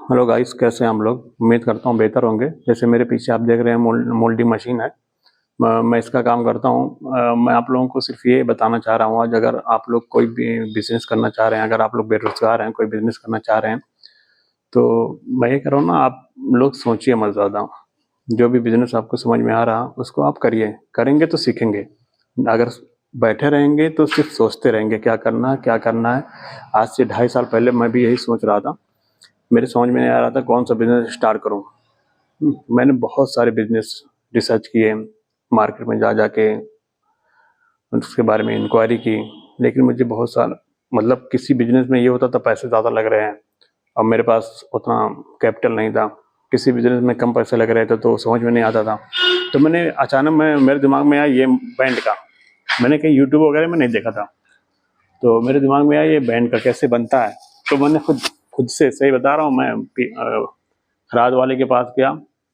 Hello guys, कैसे हैं हम लोग। उम्मीद करता हूँ बेहतर होंगे। जैसे मेरे पीछे आप देख रहे हैं मोल्डिंग मशीन है। मैं इसका काम करता हूँ। मैं आप लोगों को सिर्फ ये बताना चाह रहा हूँ, आज अगर आप लोग कोई भी बिजनेस करना चाह रहे हैं, अगर आप लोग बेरोजगार हैं, कोई बिजनेस करना चाह रहे हैं, तो मैं ये कह रहा हूँ ना, आप लोग सोचिए मत ज़्यादा। जो भी बिजनेस आपको समझ में आ रहा उसको आप करिए। करेंगे तो सीखेंगे। अगर बैठे रहेंगे तो सिर्फ सोचते रहेंगे क्या करना है क्या करना है। आज से 2.5 साल पहले मैं भी यही सोच रहा था। मेरे समझ में नहीं आ रहा था कौन सा बिजनेस स्टार्ट करूं। मैंने बहुत सारे बिजनेस रिसर्च किए, मार्केट में जा जाके उसके बारे में इंक्वायरी की, लेकिन मुझे बहुत सारा मतलब किसी बिजनेस में ये होता था पैसे ज़्यादा लग रहे हैं और मेरे पास उतना कैपिटल नहीं था। किसी बिजनेस में कम पैसे लग रहे थे तो समझ में नहीं आता था। तो मैंने अचानक मेरे दिमाग में आया ये बैंड का। मैंने कहीं यूट्यूब वगैरह में नहीं देखा था, तो मेरे दिमाग में आया ये बैंड का कैसे बनता है। तो मैंने खुद से, सही बता रहा हूँ, मैं खराद वाले के पास गया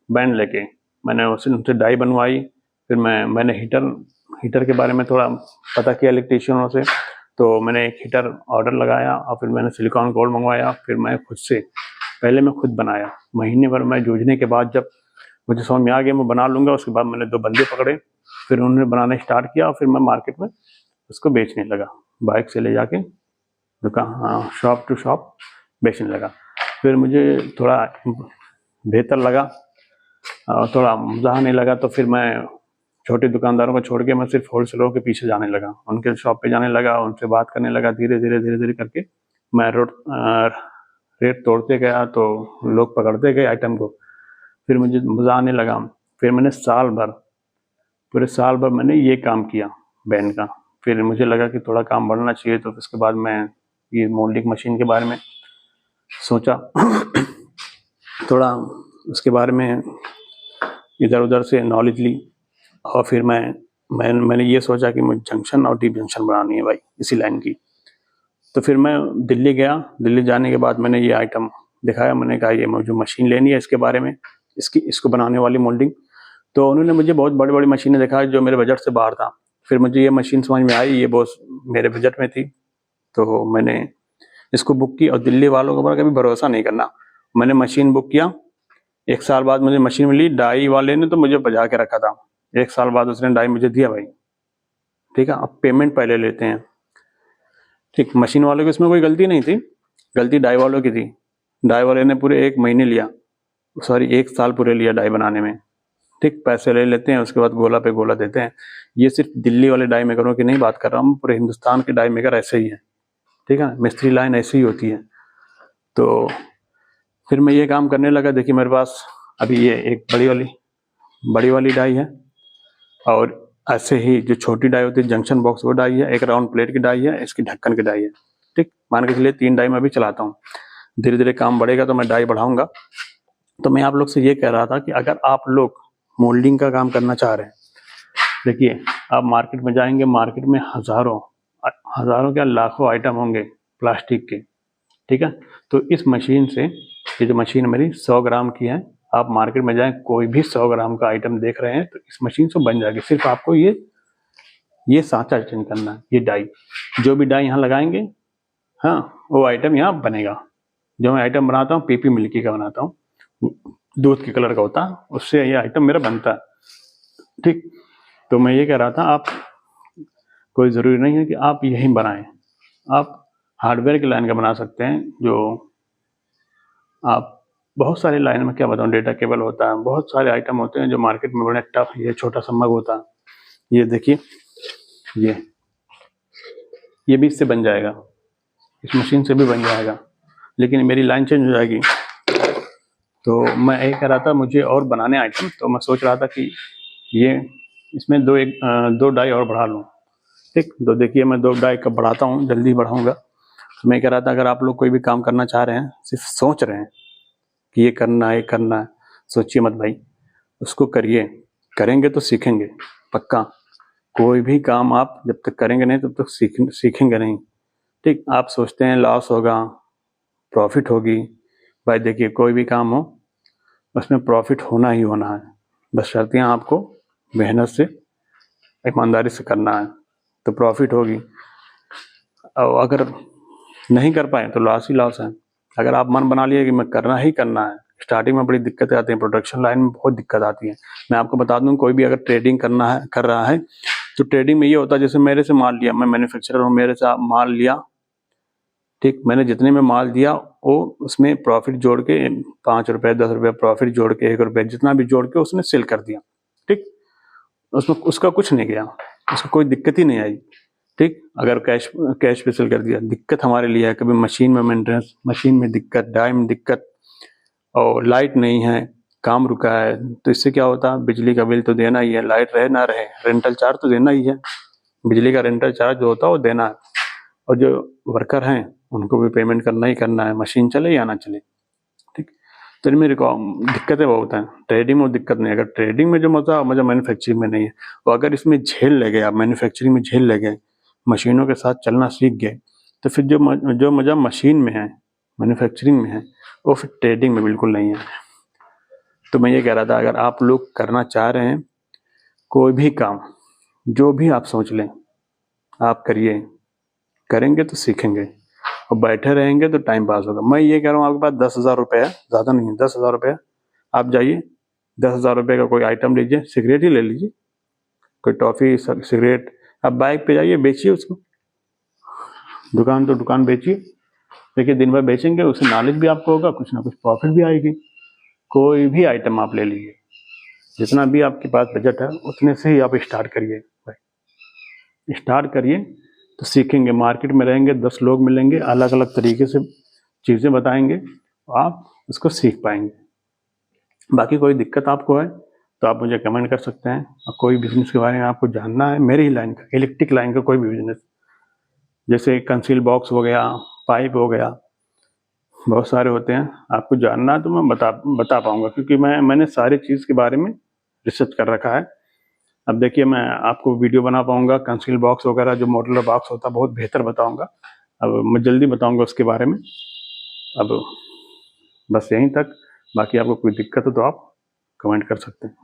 बैंड लेके। मैंने उनसे डाई बनवाई। फिर मैंने हीटर के बारे में थोड़ा पता किया इलेक्ट्रीशियनों से। तो मैंने एक हीटर ऑर्डर लगाया और फिर मैंने सिलिकॉन गोल्ड मंगवाया। फिर मैं पहले मैं खुद बनाया। महीने भर मैं जूझने के बाद जब मुझे समझ में आ गया मैं बना लूँगा, उसके बाद मैंने 2 बंदे पकड़े। फिर उन्होंने बनाना स्टार्ट किया और फिर मैं मार्केट में उसको बेचने लगा। बाइक से ले जाके दुकान, शॉप टू शॉप बेचने लगा। फिर मुझे थोड़ा बेहतर लगा और थोड़ा मज़ा आने लगा। तो फिर मैं छोटे दुकानदारों को छोड़ के मैं सिर्फ होलसेलरों के पीछे जाने लगा, उनके शॉप पे जाने लगा, उनसे बात करने लगा। धीरे धीरे करके मैं रेट तोड़ते गया तो लोग पकड़ते गए आइटम को। फिर मुझे मज़ा आने लगा। फिर मैंने पूरे साल भर मैंने ये काम किया बैंड का। फिर मुझे लगा कि थोड़ा काम बढ़ना चाहिए, तो उसके बाद मैं ये मोल्डिंग मशीन के बारे में सोचा। थोड़ा उसके बारे में इधर उधर से नॉलेज ली और फिर मैंने ये सोचा कि मुझे जंक्शन और डीप जंक्शन बनानी है भाई, इसी लाइन की। तो फिर मैं दिल्ली गया। दिल्ली जाने के बाद मैंने ये आइटम दिखाया। मैंने कहा ये मुझे मशीन लेनी है इसके बारे में, इसको बनाने वाली मोल्डिंग। तो उन्होंने मुझे बहुत बड़ी बड़ी मशीनें दिखाई जो मेरे बजट से बाहर था। फिर मुझे ये मशीन समझ में आई, ये बहुत मेरे बजट में थी। तो मैंने इसको बुक की और दिल्ली वालों के ऊपर कभी भरोसा नहीं करना। मैंने मशीन बुक किया, 1 साल बाद मुझे मशीन मिली। डाई वाले ने तो मुझे बजा के रखा था। 1 साल बाद उसने डाई मुझे दिया भाई। ठीक है, अब पेमेंट पहले लेते हैं। ठीक, मशीन वालों की इसमें कोई गलती नहीं थी, गलती डाई वालों की थी। डाई वाले ने पूरे 1 महीने लिया, सॉरी 1 साल पूरे लिया डाई बनाने में। ठीक, पैसे ले लेते हैं, उसके बाद गोला पे गोला देते हैं। ये सिर्फ दिल्ली वाले डाई मेकरों की नहीं बात कर रहा हूँ, पूरे हिंदुस्तान के डाई मेकर ऐसे ही है। ठीक है, मिस्त्री लाइन ऐसी ही होती है। तो फिर मैं ये काम करने लगा। देखिए मेरे पास अभी ये एक बड़ी वाली डाई है और ऐसे ही जो छोटी डाई होती है जंक्शन बॉक्स, वो डाई है। एक राउंड प्लेट की डाई है, इसकी ढक्कन की डाई है। ठीक, मान के चलिए 3 डाई मैं अभी चलाता हूँ। धीरे धीरे काम बढ़ेगा तो मैं डाई बढ़ाऊंगा। तो मैं आप लोग से ये कह रहा था कि अगर आप लोग मोल्डिंग का काम करना चाह रहे हैं, देखिए आप मार्केट में जाएंगे, मार्केट में हजारों क्या लाखों आइटम होंगे प्लास्टिक के। ठीक है, तो इस मशीन से, ये जो मशीन मेरी 100 ग्राम की है, आप मार्केट में जाएं कोई भी 100 ग्राम का आइटम देख रहे हैं तो इस मशीन से बन जाएगी। सिर्फ आपको ये सांचा चेंज करना है। ये डाई, जो भी डाई यहाँ लगाएंगे, हाँ, वो आइटम यहाँ बनेगा। जो मैं आइटम बनाता हूँ पीपी मिल्की का बनाता हूँ, दूध के कलर का होता है, उससे ये आइटम मेरा बनता है। ठीक, तो मैं ये कह रहा था आप, कोई ज़रूरी नहीं है कि आप यही बनाएं। आप हार्डवेयर की लाइन का बना सकते हैं। जो आप बहुत सारी लाइन में क्या बताऊँ, डेटा केबल होता है, बहुत सारे आइटम होते हैं जो मार्केट में बड़े टफ। ये छोटा सा मग होता है, ये देखिए, ये भी इससे बन जाएगा, इस मशीन से भी बन जाएगा, लेकिन मेरी लाइन चेंज हो जाएगी। तो मैं यही कह रहा था मुझे और बनाने आइटम, तो मैं सोच रहा था कि ये इसमें 2 डाई और बढ़ा लूँ। ठीक, तो देखिए मैं 2 डाई कब बढ़ाता हूँ, जल्दी बढ़ाऊँगा। तो मैं कह रहा था अगर आप लोग कोई भी काम करना चाह रहे हैं, सिर्फ सोच रहे हैं कि ये करना है, सोचिए मत भाई, उसको करिए। करेंगे तो सीखेंगे पक्का। कोई भी काम आप जब तक करेंगे नहीं तब तक सीखेंगे नहीं। ठीक, आप सोचते हैं लॉस होगा, प्रॉफिट होगी। भाई देखिए कोई भी काम हो उसमें प्रॉफिट होना ही होना है, बस शर्तियाँ आपको मेहनत से, ईमानदारी से करना है तो प्रॉफिट होगी। और अगर नहीं कर पाए तो लॉस ही लॉस है। अगर आप मन बना लिए कि मैं करना ही करना है, स्टार्टिंग में बड़ी दिक्कतें आती हैं, प्रोडक्शन लाइन में बहुत दिक्कत आती है। मैं आपको बता दूं, कोई भी अगर ट्रेडिंग कर रहा है तो ट्रेडिंग में ये होता है, जैसे मेरे से माल लिया, मैं मैन्युफैक्चरर हूँ, मेरे से माल लिया, ठीक, मैंने जितने में माल दिया वो उसमें प्रॉफिट जोड़ के 5 रुपए 10 रुपए प्रॉफिट जोड़ के 1 रुपए जितना भी जोड़ के उसने सेल कर दिया, ठीक, उसमें उसका कुछ नहीं गया, उसको कोई दिक्कत ही नहीं आई, ठीक। अगर कैश पे सेल कर दिया, दिक्कत हमारे लिए है कभी मशीन में मेंटेनेंस, मशीन में दिक्कत, डाई में दिक्कत, और लाइट नहीं है, काम रुका है, तो इससे क्या होता है, बिजली का बिल तो देना ही है, लाइट रहे ना रहे रेंटल चार्ज तो देना ही है, बिजली का रेंटल चार्ज जो होता है वो देना है, और जो वर्कर हैं उनको भी पेमेंट करना ही करना है, मशीन चले या ना चले, ठीक। तो इनमें दिक्कतें बहुत हैं। ट्रेडिंग में दिक्कत नहीं है, अगर ट्रेडिंग में जो मजा मैन्युफैक्चरिंग में नहीं है, तो अगर इसमें झेल ले गए आप, मैन्युफैक्चरिंग में झेल ले गए, मशीनों के साथ चलना सीख गए, तो फिर जो मजा मशीन में है, मैन्युफैक्चरिंग में है, वो फिर ट्रेडिंग में बिल्कुल नहीं है। तो मैं ये कह रहा था, अगर आप लोग करना चाह रहे हैं कोई भी काम, जो भी आप सोच लें आप करिए, करेंगे तो सीखेंगे, और बैठे रहेंगे तो टाइम पास होगा। मैं ये कह रहा हूँ, आपके पास 10,000 रुपये है, ज़्यादा नहीं है, 10,000 रुपये, आप जाइए 10,000 रुपये का कोई आइटम लीजिए, सिगरेट ही ले लीजिए, कोई टॉफ़ी सिगरेट, आप बाइक पे जाइए बेचिए उसको, दुकान तो दुकान बेचिए, देखिए दिन भर बेचेंगे, उससे नॉलेज भी आपको होगा, कुछ ना कुछ प्रॉफिट भी आएगी। कोई भी आइटम आप ले लीजिए, जितना भी आपके पास बजट है उतने से ही आप स्टार्ट करिए, स्टार्ट करिए तो सीखेंगे। मार्केट में रहेंगे, 10 लोग मिलेंगे, अलग अलग तरीके से चीज़ें बताएंगे, आप उसको सीख पाएंगे। बाकी कोई दिक्कत आपको है तो आप मुझे कमेंट कर सकते हैं, और कोई बिजनेस के बारे में आपको जानना है, मेरी ही लाइन का, इलेक्ट्रिक लाइन का कोई भी बिजनेस, जैसे कंसील बॉक्स हो गया, पाइप हो गया, बहुत सारे होते हैं, आपको जानना है तो मैं बता पाऊँगा, क्योंकि मैंने सारी चीज़ के बारे में रिसर्च कर रखा है। अब देखिए, मैं आपको वीडियो बना पाऊँगा, कंसील बॉक्स वगैरह जो मॉड्यूलर बॉक्स होता है बहुत बेहतर बताऊँगा। अब मैं जल्दी बताऊँगा उसके बारे में। अब बस यहीं तक, बाकी आपको कोई दिक्कत हो तो आप कमेंट कर सकते हैं,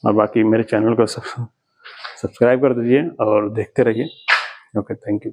और बाकी मेरे चैनल को सब्सक्राइब कर दीजिए और देखते रहिए। Okay, thank you.